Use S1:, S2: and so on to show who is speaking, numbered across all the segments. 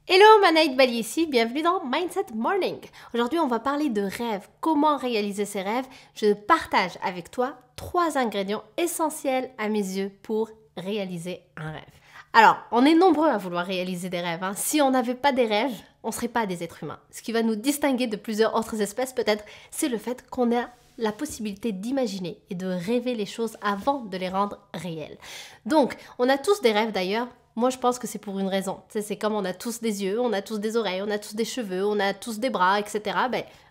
S1: Hello, Manaïd Bali ici, bienvenue dans Mindset Morning. Aujourd'hui, on va parler de rêves, comment réaliser ses rêves. Je partage avec toi 3 ingrédients essentiels à mes yeux pour réaliser un rêve. Alors, on est nombreux à vouloir réaliser des rêves. Si on n'avait pas des rêves, on ne serait pas des êtres humains. Ce qui va nous distinguer de plusieurs autres espèces, peut-être, c'est le fait qu'on a la possibilité d'imaginer et de rêver les choses avant de les rendre réelles. Donc, on a tous des rêves d'ailleurs. Moi, je pense que c'est pour une raison. C'est comme on a tous des yeux, on a tous des oreilles, on a tous des cheveux, on a tous des bras, etc.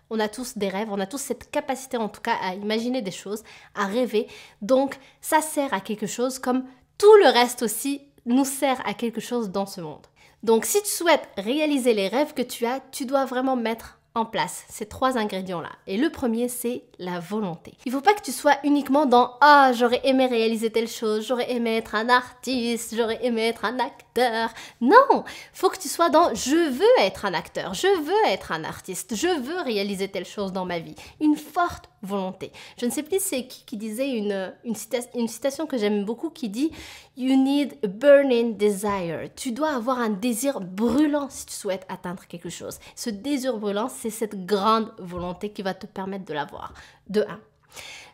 S1: On a tous des rêves, on a tous cette capacité en tout cas à imaginer des choses, à rêver. Donc, ça sert à quelque chose comme tout le reste aussi nous sert à quelque chose dans ce monde. Donc, si tu souhaites réaliser les rêves que tu as, tu dois vraiment mettre en place ces 3 ingrédients-là. Et le premier, c'est la volonté. Il ne faut pas que tu sois uniquement dans « Ah, j'aurais aimé réaliser telle chose, j'aurais aimé être un artiste, j'aurais aimé être un acteur. » Non, faut que tu sois dans « Je veux être un acteur, je veux être un artiste, je veux réaliser telle chose dans ma vie. » Une forte volonté. Je ne sais plus c'est qui disait une citation que j'aime beaucoup qui dit « You need a burning desire ». Tu dois avoir un désir brûlant si tu souhaites atteindre quelque chose. Ce désir brûlant, c'est cette grande volonté qui va te permettre de l'avoir. De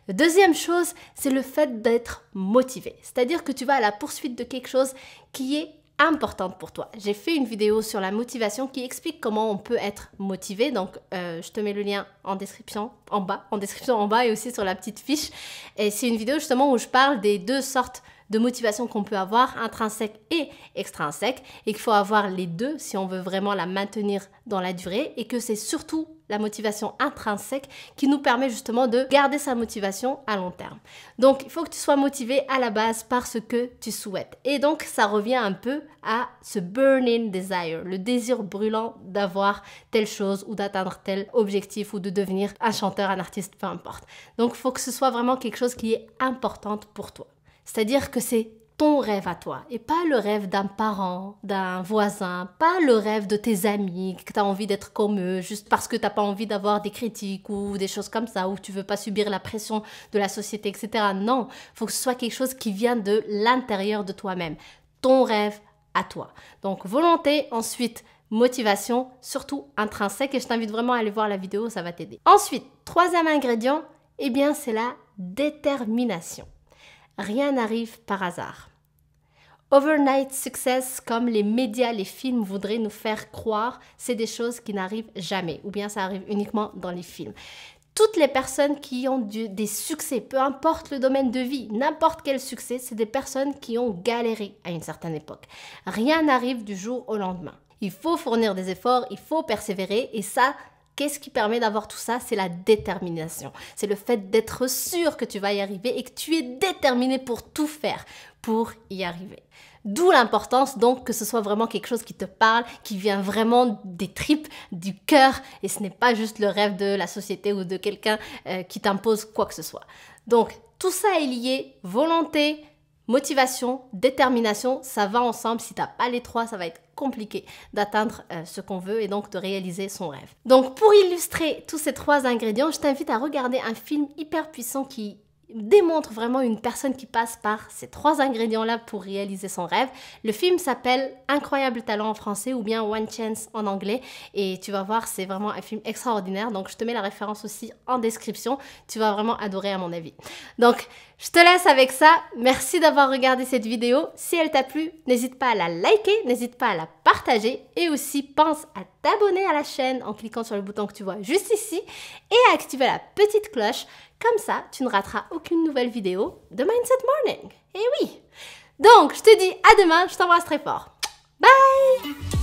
S1: 1. Deuxième chose, c'est le fait d'être motivé. C'est-à-dire que tu vas à la poursuite de quelque chose qui est importante pour toi. J'ai fait une vidéo sur la motivation qui explique comment on peut être motivé. Donc, je te mets le lien en description en bas et aussi sur la petite fiche. Et c'est une vidéo justement où je parle des 2 sortes de motivation qu'on peut avoir, intrinsèque et extrinsèque, et qu'il faut avoir les 2 si on veut vraiment la maintenir dans la durée, et que c'est surtout la motivation intrinsèque qui nous permet justement de garder sa motivation à long terme. Donc, il faut que tu sois motivé à la base par ce que tu souhaites. Et donc, ça revient un peu à ce burning desire, le désir brûlant d'avoir telle chose ou d'atteindre tel objectif ou de devenir un chanteur, un artiste, peu importe. Donc, il faut que ce soit vraiment quelque chose qui est important pour toi. C'est-à-dire que c'est ton rêve à toi et pas le rêve d'un parent, d'un voisin, pas le rêve de tes amis, que tu as envie d'être comme eux juste parce que tu n'as pas envie d'avoir des critiques ou des choses comme ça, ou tu veux pas subir la pression de la société, etc. Non, il faut que ce soit quelque chose qui vient de l'intérieur de toi-même, ton rêve à toi. Donc volonté, ensuite motivation, surtout intrinsèque, et je t'invite vraiment à aller voir la vidéo, ça va t'aider. Ensuite, 3e ingrédient, eh bien c'est la détermination. Rien n'arrive par hasard. Overnight success, comme les médias, les films voudraient nous faire croire, c'est des choses qui n'arrivent jamais, ou bien ça arrive uniquement dans les films. Toutes les personnes qui ont des succès, peu importe le domaine de vie, n'importe quel succès, c'est des personnes qui ont galéré à une certaine époque. Rien n'arrive du jour au lendemain. Il faut fournir des efforts, il faut persévérer, et ça, qu'est-ce qui permet d'avoir tout ça? C'est la détermination. C'est le fait d'être sûr que tu vas y arriver et que tu es déterminé pour tout faire pour y arriver. D'où l'importance donc que ce soit vraiment quelque chose qui te parle, qui vient vraiment des tripes, du cœur, et ce n'est pas juste le rêve de la société ou de quelqu'un qui t'impose quoi que ce soit. Donc tout ça est lié, volonté, motivation, détermination, ça va ensemble. Si tu n'as pas les 3, ça va être compliqué d'atteindre ce qu'on veut et donc de réaliser son rêve. Donc pour illustrer tous ces 3 ingrédients, je t'invite à regarder un film hyper puissant qui démontre vraiment une personne qui passe par ces 3 ingrédients-là pour réaliser son rêve. Le film s'appelle Incroyable talent en français ou bien One Chance en anglais, et tu vas voir, c'est vraiment un film extraordinaire. Donc je te mets la référence aussi en description, tu vas vraiment adorer à mon avis. Donc je te laisse avec ça. Merci d'avoir regardé cette vidéo. Si elle t'a plu, n'hésite pas à la liker, n'hésite pas à la partager, et aussi pense à t'abonner à la chaîne en cliquant sur le bouton que tu vois juste ici et à activer la petite cloche. Comme ça, tu ne rateras aucune nouvelle vidéo de Mindset Morning. Et oui! Donc, je te dis à demain, je t'embrasse très fort. Bye!